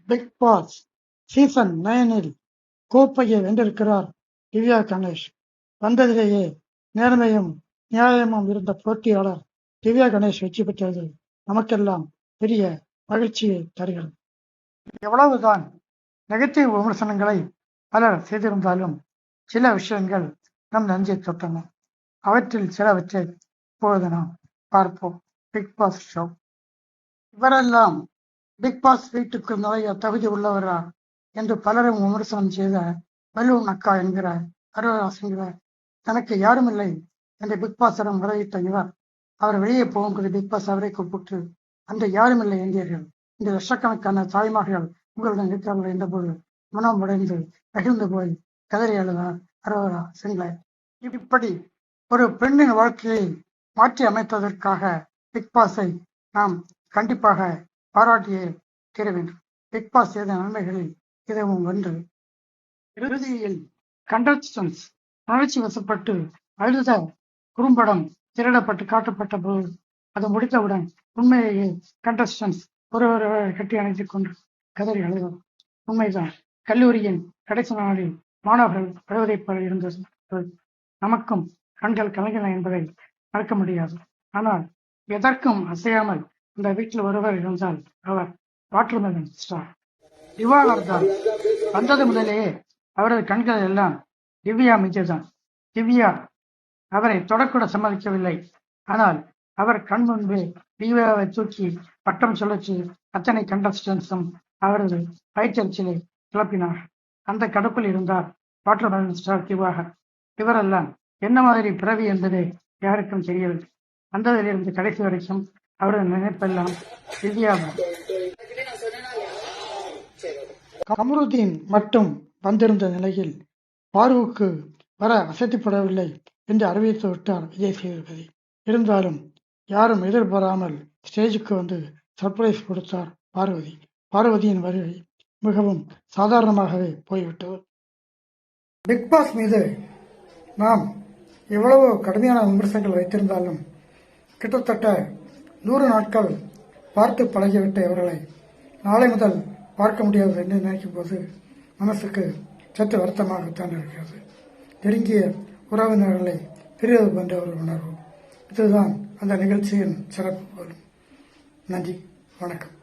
Big Boss season 9 கோப்பையை வென்றிருக்கிறார் திவ்யா கணேஷ். வந்ததிலேயே நேர்மையும் நியாயமும் இருந்த போட்டியாளர் திவ்யா கணேஷ் வெற்றி பெற்றது நமக்கெல்லாம் பெரிய மகிழ்ச்சியை தருகிறது. எவ்வளவுதான் நெகட்டிவ் விமர்சனங்களை பலர் செய்திருந்தாலும் சில விஷயங்கள் நம் நெஞ்சை தொட்டன. அவற்றில் சிலவற்றை இப்பொழுது நாம் பார்ப்போம். Bigg Boss show. இவரெல்லாம் பிக் பாஸ் வீட்டுக்கு நுழைய தகுதி உள்ளவரா என்று பலரும் விமர்சனம் செய்த பலூன் அக்கா என்கிற அருவராசுங்கிற தனக்கு யாரும் இல்லை என்று பிக் பாஸிடம் முறையிட்ட இவர், அவர் வெளியே போகும்போது பிக் பாஸ் அவரை கூப்பிட்டு அந்த யாரும் இல்லை என்றீர்கள், இந்த லட்சக்கணக்கான தாய்மார்கள் உங்களுடன் இருக்கிறார்கள் என்றபோது மனம் உடைந்து பகிர்ந்து போய் கதறி எழுதார் அரோரா சிங்லே. இப்படி ஒரு பெண்ணின் வாழ்க்கையை மாற்றி அமைத்ததற்காக பிக் பாஸை நாம் கண்டிப்பாக பாராட்டியே தீர வேண்டும். பிக் பாஸ் செய்த நன்மைகளில் இதுவும் ஒன்று. இறுதியில் கண்டஸ்டன்ஸ் உணர்ச்சி வசப்பட்டு அழுத குறும்படம் திரையிடப்பட்டு காட்டப்பட்ட போது அது முடித்தவுடன் உண்மையிலேயே கண்டஸ்டன்ஸ் ஒருவரை கட்டி அணைத்துக் கொண்டு கதறி அழுதார். உண்மைதான், கல்லூரியின் கடைசி நாளில் மாணவர்கள் அழுவதைப் போல இருந்தது. நமக்கும் கண்கள் கலங்கின என்பதை மறக்க முடியாது. ஆனால் எதற்கும் அசையாமல் அந்த வீட்டில் ஒருவர் இருந்தால் அவர் வாட்டர்மெலன் ஸ்டார் திவாகர் தான். வந்தது முதலேயே அவரது கண்கள் எல்லாம் திவ்யா மீதுதான். திவ்யா அவரை தொடக்கூட சம்மதிக்கவில்லை. ஆனால் அவர் கண் முன்பே திவ்யாவை தூக்கி பட்டம் சுழற்சி அத்தனை கண்டஸ்டன்ஸும் அவரது பயிற்சியலை கிளப்பினார். அந்த கடுப்பில் இருந்தார் வாட்டர்மெலன் ஸ்டார் திவாகர். இவரெல்லாம் என்ன மாதிரி பிறவி என்பதே யாருக்கும் தெரியவில்லை. வந்ததிலிருந்து கடைசி வரைக்கும் அவரது நினைப்பெல்லாம் திவ்யாதான். கமருதீன் மட்டும் வந்திருந்த நிலையில் பாருவுக்கு வர வசதிப்படவில்லை என்று அறிவித்து விட்டார் விஜய் சேதுபதி. இருந்தாலும் யாரும் எதிர்பாராமல் ஸ்டேஜுக்கு வந்து சர்ப்ரைஸ் கொடுத்தார் பார்வதி. பார்வதியின் வருகை மிகவும் சாதாரணமாகவே போய்விட்டது. பிக் பாஸ் மீது நாம் எவ்வளவு கடுமையான விமர்சனங்கள் வைத்திருந்தாலும் கிட்டத்தட்ட 100 நாட்கள் பார்த்து பழகிவிட்ட இவர்களை நாளை முதல் பார்க்க முடியாது என்று நினைக்கும் போது மனசுக்கு சற்று வருத்தமாகத்தான் இருக்கிறது. நெருங்கிய உறவினர்களை பிரிவது போன்ற ஒரு உணர்வு. இதுதான் அந்த நிகழ்ச்சியின் சிறப்பு போலும். நன்றி, வணக்கம்.